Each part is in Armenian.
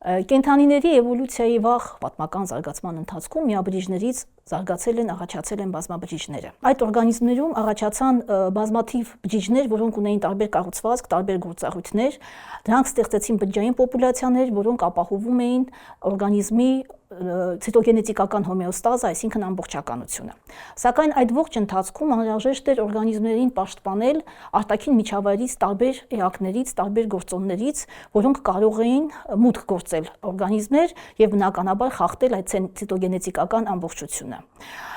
Կենդանիների էվոլյուցիայի վաղ պատմական զարգացման ընթացքում միաբջիջներից զարգացել են, առաջացել են բազմաբջիջները։ Այդ օրգանիզմներում առաջացան բազմաթիվ բջիջներ, որոնք ունեին տարբեր կառուցվածք, տարբեր գործառույթներ, դրանք ստեղծեցին բջջային պոպուլյացիաներ, որոնք ապահովում էին օրգանիզմի ցիտոգենետիկական հոմեոստազը, այսինքն ամբողջականությունը։ Սակայն այդ ողջ ընթացքում անհրաժեշտ էր օրգանիզմներին պաշտպանել արտաքին միջավայրից, տարբեր էակներից, տարբեր գործոններից, որոնք կարող էին մուտք գործել օրգանիզմներ եւ բնականաբար խախտել այդ ցիտոգենետիկական ամբողջությունը։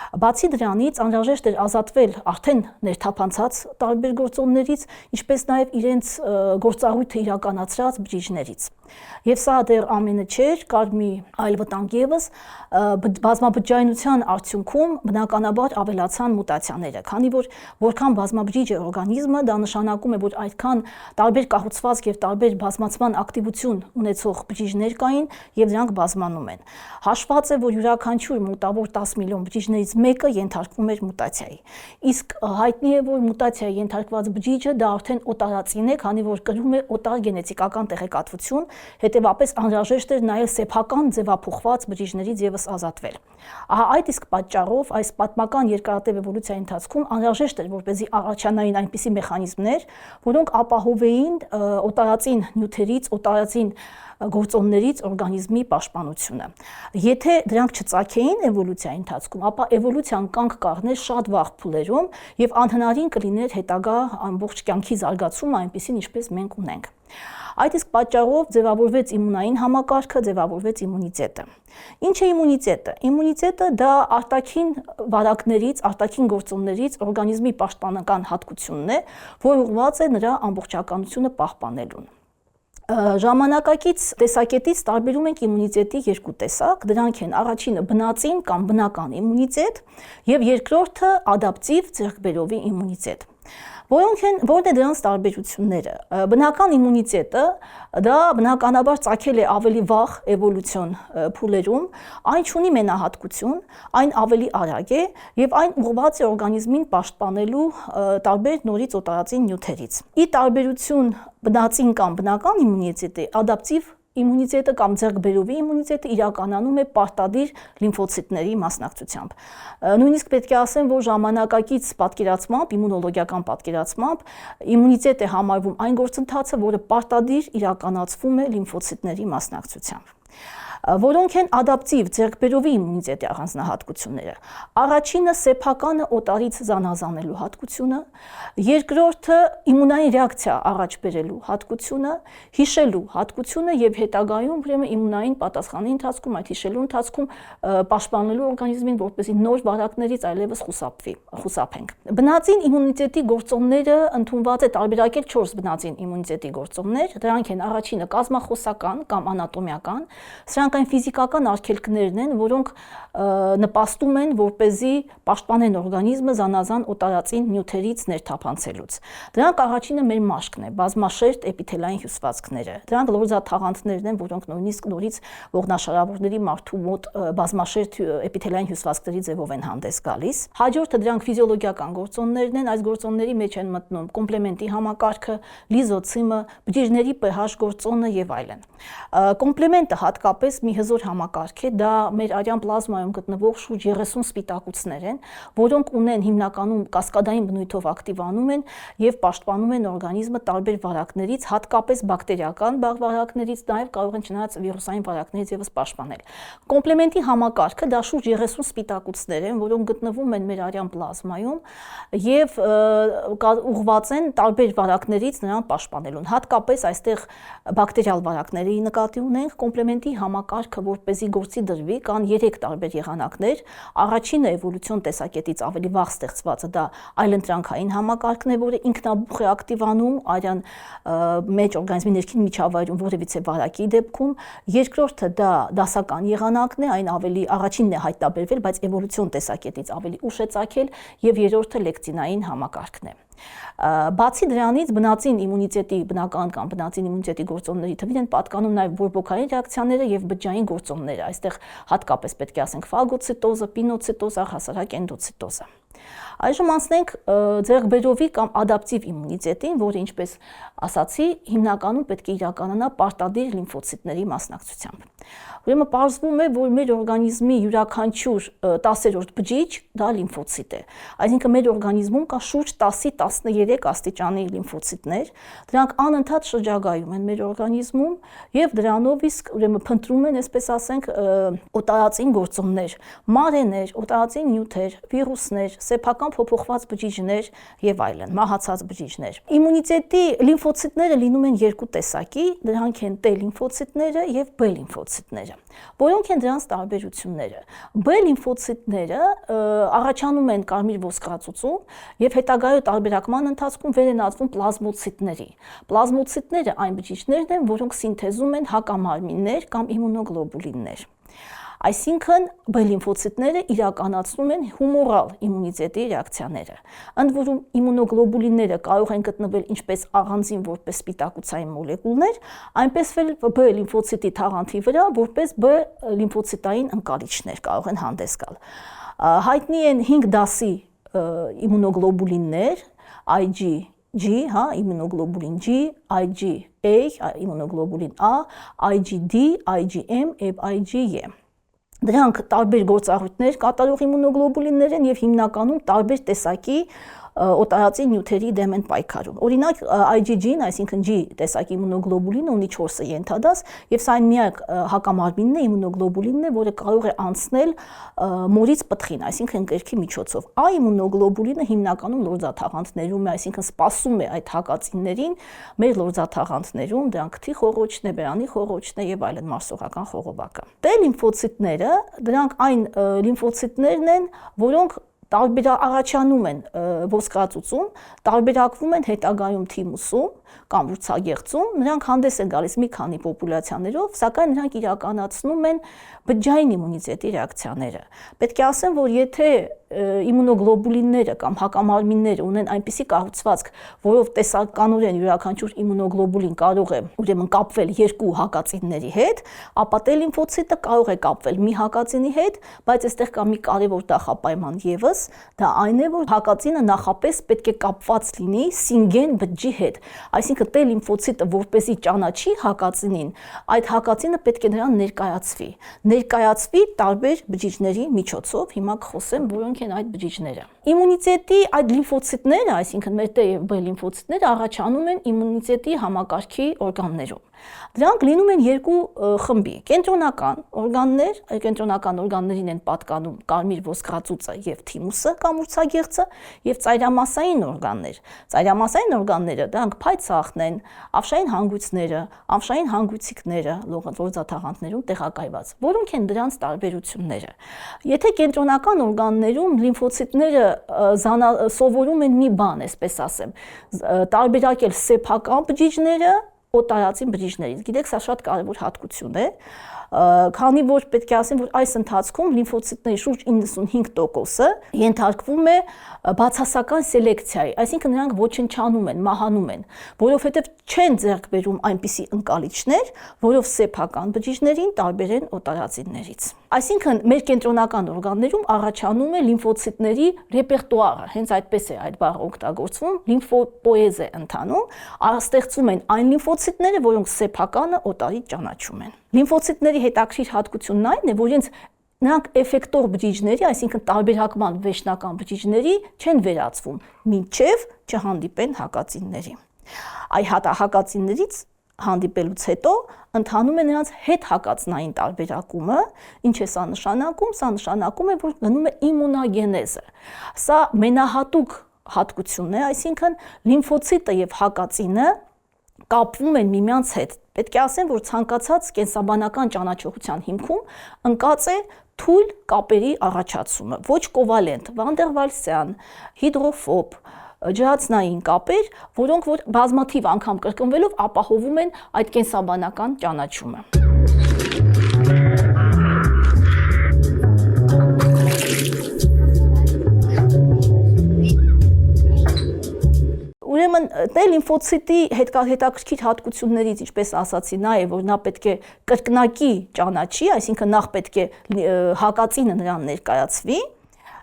Բացի դրանից անհրաժեշտ էր ազատվել արդեն ներթափանցած տարբեր գործոններից, ինչպես նաև իրենց գործառույթը իրականացրած բջիջներից։ Եվ սա դեռ ամենը չէր, կար մի այլ վտանգ ևս, բազմաբջջայնության արդյունքում բնականաբար ավելացան մուտացիաները, քանի որ որքան բազմաբջիջ է օրգանիզմը, դա նշանակում է, որ այդքան տարբեր կառուցվածք եւ տարբեր բազմացման ակտիվություն ունեցող բջիջներ կային եւ դրանք բազմանում են։ Հաշված է, որ յուրաքանչյուր մոտավոր 10 միլիոն բջիջներից մեկը ենթարկվում էր մուտացիայի։ Իսկ հայտնի է, որ մուտացիայի ենթարկված բջիջը դա արդեն օտարածին է, քանի որ կրում է օտար գենետիկական տեղեկատվություն, հետևաբար անհրաժեշտ էր նաև սեփական ձևափոխված բջիջներից եւս ազատվել։ Ահա այդ իսկ պատճառով այս պատմական երկարատև էվոլյուցիայի ընթացքում անհրաժեշտ էր, որպեսզի առաջանային այնպիսի մեխանիզմներ, որոնք ապահովեին օտարածին նյութերից, օտարածին գործոններից օրգանիզմի պաշտպանությունը։ Եթե դրանք չծագեին էվոլյուցիայի ընթացքում, ապա էվոլյուցիան կանգ կառներ շատ վաղ փուլերում եւ անհնարին կլիներ հետագա ամբողջ կյանքի զարգացումը այնպիսին, ինչպես մենք ունենք։ Այդ իսկ պատճառով ձևավորվեց իմունային համակարգը, ձևավորվեց իմունիտետը։ Ինչ է իմունիտետը։ Իմունիտետը դա արտաքին վարակներից, արտաքին գործոններից օրգանիզմի պաշտպանական հատկությունն է, որ ուղղված է նրա ամբողջականությունը պահպանելուն։ Ժամանակակից տեսակետից տարբերում ենք իմունիտետի երկու տեսակ, դրանք են առաջինը բնածին կամ բնական իմունիտետ եւ երկրորդը ադապտիվ ձեռքբերովի իմունիտետ։ Որն է դրանց տարբերությունները։ Բնական իմունիտետը դա բնականաբար ծագել է ավելի վաղ էվոլյուցիոն փուլերում, այն ունի մենահատկություն, այն ավելի արագ է եւ այն ուղղված է օրգանիզմին պաշտպանելու տարբեր նորից օտարածին նյութերից։ Ի տարբերություն բնածին կամ բնական իմունիտետի, ադապտիվ իմունիտետը կամ ձեռքբերովի իմունիտետը իրականանում է պարտադիր լիմֆոցիտների մասնակցությամբ։ Նույնիսկ պետք է ասեմ, որ ժամանակակից պատկերացմամբ, իմունոլոգիական պատկերացմամբ իմունիտետ է համարվում այն գործընթացը, որը պարտադիր իրականացվում է լիմֆոցիտների մասնակցությամբ։ Որոնք են ադապտիվ ձեռքբերովի իմունիտետի առանձնահատկությունները։ Առաջինը սեփականը օտարից զանազանելու հատկությունը, երկրորդը իմունային ռեակցիա առաջ բերելու հատկությունը, հիշելու հատկությունը եւ հետագայում ուրեմն իմունային պատասխանի ընթացքում, այդ հիշելու ընթացքում պաշտպանելու օրգանիզմին, որպեսզի նոր վարակներից այլևս խուսափենք։ Բնածին իմունիտետի գործոնները ընդունված է տարբերակել 4 բնածին իմունիտետի գործոններ, դրանք են առաջինը կազմախոսական կամ անատոմիական, սրանք այն ֆիզիկական արգելքներն են, որոնք նպաստում են, որպեսզի պաշտպանեն օրգանիզմը զանազան օտարածին նյութերից ներթափանցելուց։ Դրանք առաջինը մեր մաշկն է, բազմաշերտ էպիթելային հյուսվածքները։ Դրանք լորձաթաղանթներն են, որոնք նույնիսկ նորից ողնաշարավորների մարդու մոտ բազմաշերտ էպիթելային հյուսվածքների ձևով են հանդես գալիս։ Հաջորդը դրանք ֆիզիոլոգիական գործոններն են, այս գործոնների մեջ են մտնում կոմպլեմենտի համակարգը, լիզոցիմը, բջիջների pH գործոնը եւ այլն։ Կոմպլեմենտը հատկապես մի հզոր համակարգ է, դա մեր արյան պլազմայում գտնվող շուրջ 30 սպիտակուցներ են, որոնք ունեն հիմնականում կասկադային բնույթով ակտիվանում են եւ պաշտպանում են օրգանիզմը տարբեր վարակներից, հատկապես բակտերիական վարակներից, նաեւ կարող են չնայած վիրուսային վարակներից եւս պաշտպանել։ Կոմպլեմենտի համակարգը դա շուրջ 30 սպիտակուցներ են, որոնք գտնվում են մեր արյան պլազմայում եւ ուղղված են տարբեր վարակներից նրան պաշտպանելուն։ Հատկապես այստեղ բակտերիալ վարակների նկատի ունենք, կոմպլեմենտի համակարգը որպեսզի գործի դրվի, կան 3 տարբեր եղանակներ։ Առաջինը էվոլյուցիոն տեսակետից ավելի վաղ ստեղծվածը դա այլընտրանքային համակարգն է, որը ինքնաբուխ է ակտիվանում արյան մեջ օրգանիզմի ներքին միջավայրում որևիցե վարակի դեպքում։ Երկրորդը դա դասական եղանակն է, այն ավելի առաջինն է հայտնաբերվել, բայց էվոլյուցիոն տեսակետից ավելի ուշ է ծագել, եւ երրորդը լեկտինային համակարգն է։ Բացի դրանից բնածին իմունիտետի բնական կամ բնածին իմունիտետի գործոնների թվին են պատկանում նաև բորբոքային ռեակցիաները եւ բջջային գործոնները։ Այստեղ հատկապես պետք է ասենք ֆագոցիտոզը, պինոցիտոզը, առհասարակ էնդոցիտոզը։ Այժմ անցնենք ձեռքբերովի կամ ադապտիվ իմունիտետին, որը ինչպես ասացի, հիմնականում պետք է իրականանա պարտադիր լիմֆոցիտների մասնակցությամբ։ Ուրեմն պարզվում է, որ մեր օրգանիզմի յուրաքանչյուր 10-րդ բջիջ դա լիմֆոցիտ է։ Այսինքն մեր օրգանիզմում կա շուրջ 10-13 աստիճանի լիմֆոցիտներ, դրանք անընդհատ շրջագայում են մեր օրգանիզմում եւ դրանով իսկ ուրեմն փնտրում են, այսպես ասենք, օտարածին գործոններ, մարեներ, օտարածին նյութեր, վիրուսներ, սեփական փոփոխված բջիջներ եւ այլն, մահացած բջիջներ։ Իմունիտետի լիմֆոցիտները լինում են երկու տեսակի, դրանք են T լիմֆոցիտները եւ B լիմֆոցիտները։ Որոնք են դրանց տարբերությունները։ B լիմֆոցիտները առաջանում են կարմիր ոսկրածուծում եւ հետագայում տարբերակման ընթացքում վեր են ածվում պլազմոցիտների։ Պլազմոցիտները այն բջիջներն են, որոնք սինթեզում են հակամարմիններ կամ իմունոգլոբուլիններ։ Այսինքն B լիմֆոցիտները իրականացնում են հումորալ իմունիտետի ռեակցիաները։ Ընդ որում իմունոգլոբուլինները կարող են գտնվել ինչպես առանձին որպես սպիտակուցային մոլեկուլներ, այնպես էլ B լիմֆոցիտի թաղանթի վրա որպես B լիմֆոցիտային ընկալիչներ կարող են հանդես գալ։ Հայտնի են 5 դասի իմունոգլոբուլիններ, IgG, իմունոգլոբուլին G, IgA, իմունոգլոբուլին A, IgD, IgM եւ IgE։ Դրանք տարբեր գործառույթներ կատարող իմունոգլոբուլիններ են եւ հիմնականում տարբեր տեսակի օտարածի նյութերի դեմ են պայքարում։ Օրինակ IgG-ն, այսինքն G տեսակի իմունոգլոբուլինը ունի 4 ենթադաս եւ սա այն միակ հակամարմինն է, իմունոգլոբուլինն է, որը կարող է անցնել մորից պտղին, այսինքն ընկերքի միջոցով։ A իմունոգլոբուլինը հիմնականում լորձաթաղանթներում է, այսինքն սպասում է այդ հակածիններին մեր լորձաթաղանթներում, դրանք թի խոռոչն է, բերանի խոռոչն է եւ այլն մարսողական խողովակը։ T լիմֆոցիտները, դրանք այն լիմֆոցիտներն են, որոնք առաջանում են ոսկրածուծում, տարբերակվում են հետագայում թիմուսում կամ ուրցագեղձում, նրանք հանդես են գալիս մի քանի պոպուլյացիաներով, սակայն նրանք իրականացնում են բջջային իմունիտետի ռեակցիաները։ Պետք է ասեմ, որ եթե իմունոգլոբուլինները կամ հակամարմինները ունեն այնպիսի կառուցվածք, որով տեսականորեն յուրաքանչյուր իմունոգլոբուլին կարող է ուրեմն կապվել երկու հակածինների հետ, ապա T լիմֆոցիտը կարող է կապվել մի հակածինի հետ, բայց այստեղ կա մի կարևոր նախապայման եւս, դա այն է, որ հակածինը նախապես պետք է կապված լինի սինգեն բջջի հետ։ Այսինքն T լիմֆոցիտը որպեսզի ճանաչի հակածինին, այդ հակածինը պետք է նրան ներկայացվի տարբեր բջիջների միջոցով, հիմա կխոսեմ, որոնք են այդ բջիջները։ Իմունիտետի այդ լիմֆոցիտները, այսինքն մեր T եւ B լիմֆոցիտները առաջանում են իմունիտետի համակարգի օրգաններում։ Դրանք լինում են երկու խմբի՝ կենտրոնական օրգաններ, կենտրոնական օրգաններին են պատկանում կարմիր ոսկրածուծը եւ թիմուսը կամ ուրցագեղձը, եւ ծայրամասային օրգաններ։ Ծայրամասային օրգանները դրանք փայծաղն են, ավշային հանգույցները, ամշային հանգույցիկները լորձաթաղանթներում տեղակայված։ Որոնք են դրանց տարբերությունները։ Եթե կենտրոնական օրգաններում լիմֆոցիտները սովորում են մի բան, այսպես ասեմ, տարբերակել սեփական բջիջները օտարածին բջիջներից։ Գիտեք, սա շատ կարևոր հատկություն է, քանի որ պետք է ասեմ, որ այս ընթացքում լիմֆոցիտների շուրջ 95%-ը ենթարկվում է բացասական սելեկցիայի, այսինքն նրանք ոչնչանում են, մահանում են, որովհետև չեն ձեռք բերում այնպիսի ընկալիչներ, որով սեփական բջիջներին տարբերեն օտարածիններից։ Այսինքն մեր կենտրոնական օրգաններում առաջանում է լիմֆոցիտների ռեպերտուարը, հենց այդպես է այդ բառը օգտագործվում, լիմֆոպոեզ է ընթանում, ստեղծում են այն լիմֆոցիտները, որոնք սեփականը օտարի ճանաչում են։ Լիմֆոցիտների հետաքրքիր հատկությունն այն է, որ նրանք էֆեկտոր բջիջների, այսինքն տարբերակման վերջնական բջիջների չեն վերածվում, մինչև չհանդիպեն հակածինների։ Այ հակածիններից հանդիպելուց հետո ընթանում է նրանց հետ հակածնային տարբերակումը, ինչ է սա նշանակում, սա նշանակում է, որ գնում է իմունագենեզը։ Սա մենահատուկ հատկություն է, այսինքն լիմֆոցիտը եւ հակածինը կապվում են միմյանց հետ։ Պետք է ասեմ, որ ցանկացած կենսաբանական ճանաչողության հիմքում ընկած է թույլ կապերի առաջացումը, ոչ կովալենտ, վանդերվալսյան, հիդրոֆոբ, ջրածնային կապեր, որոնք որ բազմաթիվ անգամ կրկնվելով ապահովում են այդ կենսաբանական ճանաչումը։ Ուրեմն T լիմֆոցիտի հետաքրքիր հատկություններից, ինչպես ասացի, նա է, որ նա պետք է կրկնակի ճանաչի, այսինքն նախ պետք է հակածինը նրան ներկայացվի,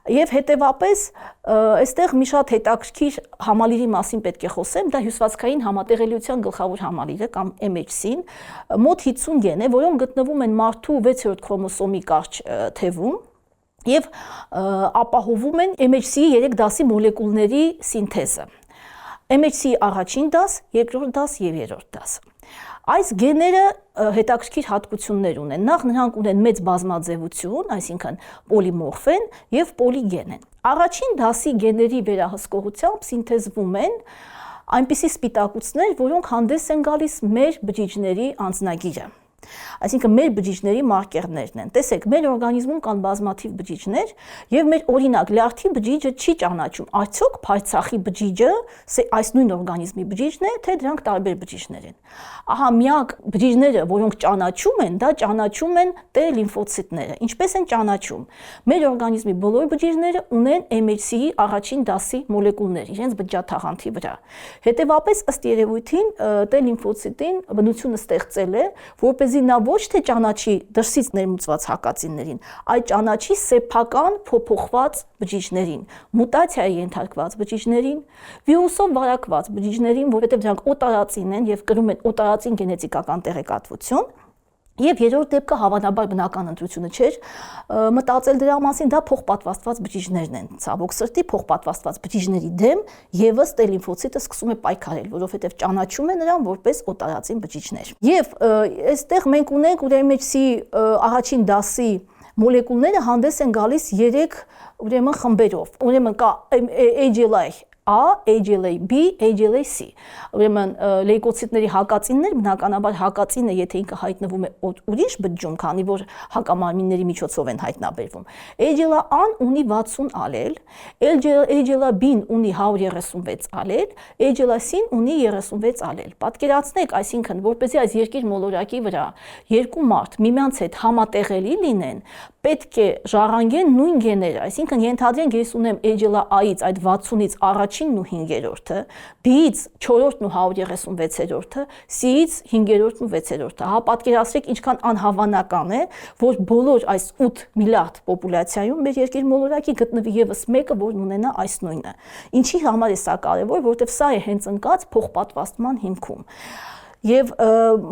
Եւ հետեւապես այստեղ մի շատ հետաքրքիր համալիրի մասին պետք է խոսեմ, դա հյուսվածքային համատեղելիության գլխավոր համալիրը կամ MHC-ն, մոտ 50 գեն է, որոնք գտնվում են մարդու 6-րդ քրոմոսոմի կարճ թևում եւ ապահովում են MHC-ի 3 դասի մոլեկուլների սինթեզը։ MHC-ի առաջին դաս, երկրորդ դաս եւ երրորդ դաս։ Այս գեները հետաքրքիր հատկություններ ունեն։ Նախ նրանք ունեն մեծ բազմաձևություն, այսինքն պոլիմորֆ են եւ պոլիգեն են։ Առաջին դասի գեների վերահսկողությամբ սինթեզվում են այնպիսի սպիտակուցներ, որոնք հանդես են գալիս մեր բջիջների անձնագիրը։ Այսինքն մեր բջիջների մարկերներն են։ Տեսեք, մեր օրգանիզմում կան բազմաթիվ բջիջներ եւ մեր օրինակ լյարդի բջիջը չի ճանաչում, արդյոք փայծախի բջիջը այս նույն օրգանիզմի բջիջն է, թե դրանք տարբեր բջիջներ են։ Ահա միակ բջիջները, որոնք ճանաչում են, դա ճանաչում են T լիմֆոցիտները։ Ինչպես են ճանաչում։ Մեր օրգանիզմի բոլոր բջիջները ունեն MHC-ի առաջին դասի մոլեկուլներ իրենց բջջաթաղանթի վրա։ Հետևաբար ըստ երևույթին T լիմֆոցիտին բնությունը ստեղծել է, որպեսզի նա ոչ թե ճանաչի դրսից ներմուծված հակածիններին, այլ ճանաչի սեփական փոփոխված բջիջներին, մուտացիայի ենթարկված բջիջներին, վիրուսով վարակված բջիջներին, որովհետև դրանք օտարածին են եւ կրում են օտարածին գենետիկական տեղեկատվություն։ Եվ երրորդ դեպքը հավանաբար բնական ընտրությունը չէր մտածել դրա մասին, դա փոխպատվաստված բջիջներն են։ Ցավոք սրտի փոխպատվաստված բջիջների դեմ եւս T լիմֆոցիտը սկսում է պայքարել, որովհետեւ ճանաչում է նրան որպես օտարածին բջիջներ։ Եվ այստեղ մենք ունենք MHC-ի առաջին դասի մոլեկուլները հանդես են գալիս 3 ուրեմն խմբերով։ Ուրեմն կա AGLA A, AGLA-B, AGLA-C։ Ուրեմն լեյկոցիտների հակածիններ, բնականաբար հակածինը, եթե ինքը հայտնվում է ուրիշ բջջում, քանի որ հակամարմինների միջոցով են հայտնաբերվում։ AGLA-A-ն ունի 60 ալել, AGLA-B-ն ունի 136 ալել, AGLA-C-ն ունի 36 ալել։ Պատկերացնեք, այսինքն, որպեսզի այս երկիր մոլորակի վրա երկու մարդ միմյանց հետ համատեղելի լինեն, պետք է ժառանգեն նույն գեները, այսինքն ենթադրենք ես ունեմ AGLA-A-ից այդ 60-ից առաջինն ու 5-րդը, B-ից 4-ն ու 136-րդը, C-ից 5-րդն ու 6-րդը։ Հա պատկերացրեք ինչքան անհավանական է, որ բոլոր այս 8 միլիարդ պոպուլյացիայում մեր երկիր մոլորակի գտնվի եւս մեկը, որն ունենա այս նույնը։ Ինչի համար է սա կարևոր, որովհետև սա է հենց ընկած փոխպատվաստման հիմքում։ Եվ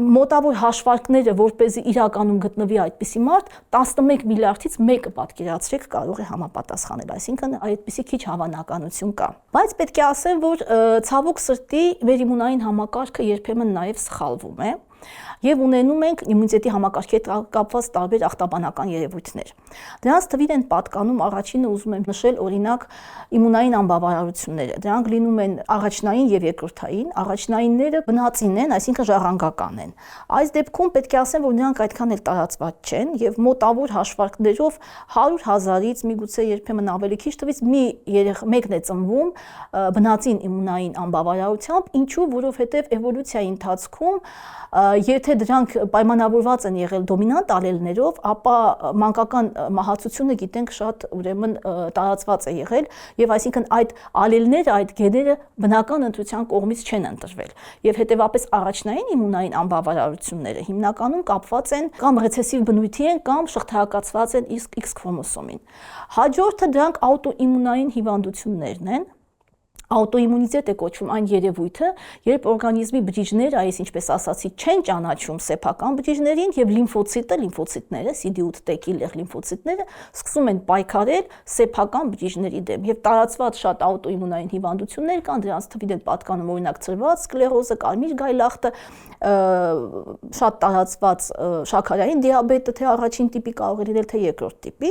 մոտավոր հաշվարկները, որպեսզի իրականում գտնվի այդպիսի մարդ, 11 միլիարդից մեկը պատկերացրեք կարող է համապատասխանել, այսինքն այդպիսի քիչ հավանականություն կա։ Բայց պետք է ասեմ, որ ցավոք սրտի մեր իմունային համակարգը երբեմն նաև սխալվում է եւ ունենում ենք իմունիտետի համակարգի հետ կապված տարբեր ախտաբանական երևույթներ։ Դրանց թվին են պատկանում առաջինը ուզում եմ նշել օրինակ իմունային անբավարարությունները։ Դրանք լինում են առաջնային եւ երկրորդային, առաջնայինները բնածին են, այսինքն ժառանգական են։ Այս դեպքում պետք է ասեմ, որ նրանք այդքան էլ տարածված չեն եւ մոտավոր հաշվարկներով 100,000-ից միգուցե երբեմն ավելի քիչ թվից մի մեկն է ծնվում բնածին իմունային անբավարարությամբ, ինչու, որովհետեւ էվոլյուցիայի ընթացքում եթե դրանք պայմանավորված են եղել դոմինանտ ալելներով, ապա մանկական մահացությունը գիտենք շատ ուրեմն տարածված է եղել եւ այսինքն այդ ալելները, այդ գեները բնական ընտրության կողմից չեն ընտրվել եւ հետեւապես առաջնային իմունային անբավարարությունները հիմնականում կապված են կամ ռեցեսիվ բնույթի են կամ շղթայակացված են X քրոմոսոմին։ Հաջորդը դրանք աուտոիմունային հիվանդություններն են։ Աուտոիմունիտետ է կոչվում այն երևույթը, երբ օրգանիզմի բջիջները, այս ինչպես ասացի, չեն ճանաչում սեփական բջիջներին եւ լիմֆոցիտները, CD8T կիլեր լիմֆոցիտները սկսում են պայքարել սեփական բջիջների դեմ եւ տարածված շատ աուտոիմունային հիվանդություններ կան, դրանց թվին են պատկանում օրինակ ծրված սկլերոզը, կարմիր գայլախտը, շատ տարածված շաքարային դիաբետը, թե առաջին տիպի կարող է լինել, թե երկրորդ տիպի,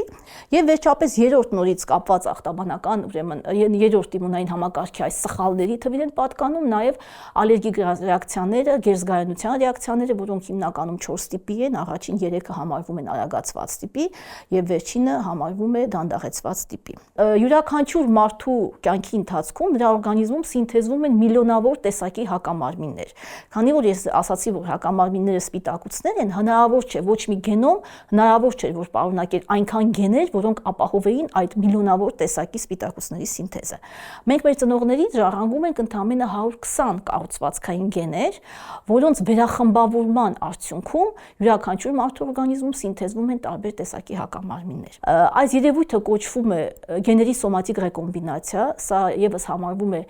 եւ վերջապես երրորդ նորից կապված ախտաբանական, ուրեմն երրորդ իմունային համակարգի այս սխալների թվին են պատկանում նաեւ ալերգիկ ռեակցիաները, գերզգայունության ռեակցիաները, որոնք հիմնականում 4 տիպի են, առաջին 3-ը համարվում են արագացված տիպի եւ վերջինը համարվում է դանդաղեցված տիպի։ Յուրաքանչյուր մարդու կյանքի ընթացքում նրա օրգանիզմում սինթեզվում են միլիոնավոր տեսակի հակամարմիններ։ Քանի որ ես ասացի, որ հակամարմինները սպիտակուցներ են, հնարավոր չէ ոչ մի գենոմ, հնարավոր չէ որ պարունակեր այնքան գեներ, որոնք ապահովեին այդ միլիոնավոր տեսակի սպիտակուցների սինթեզը։ Մենք մեր ծնող ծնողներից ժառանգում ենք ընդամենը 120 կառուցվածքային գեներ, որոնց վերախմբավորման արդյունքում յուրաքանչյուր մարդու օրգանիզմում սինթեզվում են տարբեր տեսակի հակամարմիններ։ Այս երևույթը կոչվում է գեների սոմատիկ ռեկոմբինացիա, սա եւս համարվում է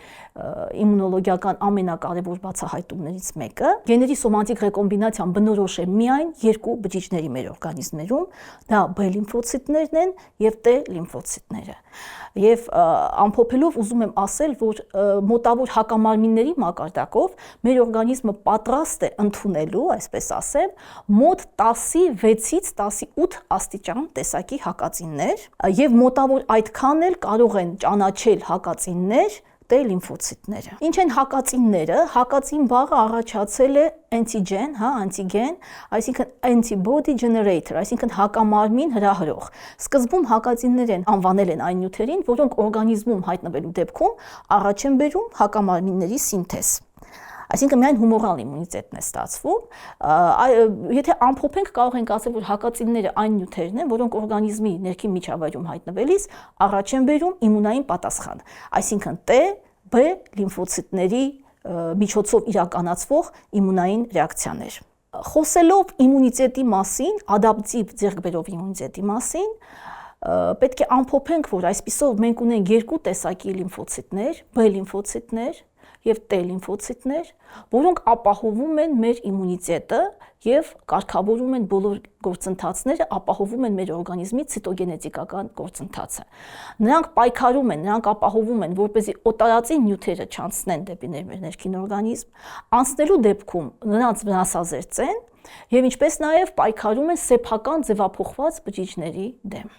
իմունոլոգիական ամենակարևոր բացահայտումներից մեկը։ Գեների սոմատիկ ռեկոմբինացիան բնորոշ է միայն երկու բջիջների մեր օրգանիզմներում, դա B լիմֆոցիտներն են եւ T լիմֆոցիտները։ Եվ ամփոփելով ուզում եմ ասել, որ մոտավոր հակամարմինների մակարդակով մեր օրգանիզմը պատրաստ է ընդունելու, այսպես ասեմ, մոտ 10-6-ից 18 աստիճան տեսակի հակածիններ, եւ մոտավոր այդքան էլ կարող են ճանաչել հակածիններ T լիմֆոցիտները։ Ինչ են հակածինները։ Հակածին բառը առաջացել է antigen, անտիգեն, այսինքն antibody generator, այսինքն հակամարմին հրահրող։ Սկզբում հակածիններ են անվանել են այն նյութերին, որոնք օրգանիզմում հայտնվելու դեպքում առաջ են բերում հակամարմինների սինթեզ։ Այսինքն միայն հումորալ իմունիտետն է ստացվում։ Եթե ամփոփենք, կարող ենք ասել, որ հակածինները այն նյութերն են, որոնք օրգանիզմի ներքին միջավայրում հայտնվելիս առաջ են բերում իմունային պատասխան, այսինքն T, B լիմֆոցիտների միջոցով իրականացվող իմունային ռեակցիաներ։ Խոսելով իմունիտետի մասին, ադապտիվ ձեռքբերող իմունիտետի մասին, պետք է ամփոփենք, որ այսպիսով մենք ունենք երկու տեսակի լիմֆոցիտներ, B լիմֆոցիտներ եւ T լիմֆոցիտներ, որոնք ապահովում են մեր իմունիտետը եւ կարգավորում են բոլոր գործընթացները, ապահովում են մեր օրգանիզմի ցիտոգենետիկական գործընթացը։ Նրանք պայքարում են, նրանք ապահովում են, որպեսզի օտարածին նյութերը չանցնեն դեպի մեր ներքին օրգանիզմ, անցնելու դեպքում նրանց վնասազերծեն եւ ինչպես նաեւ պայքարում են սեփական ձևափոխված բջիջների դեմ։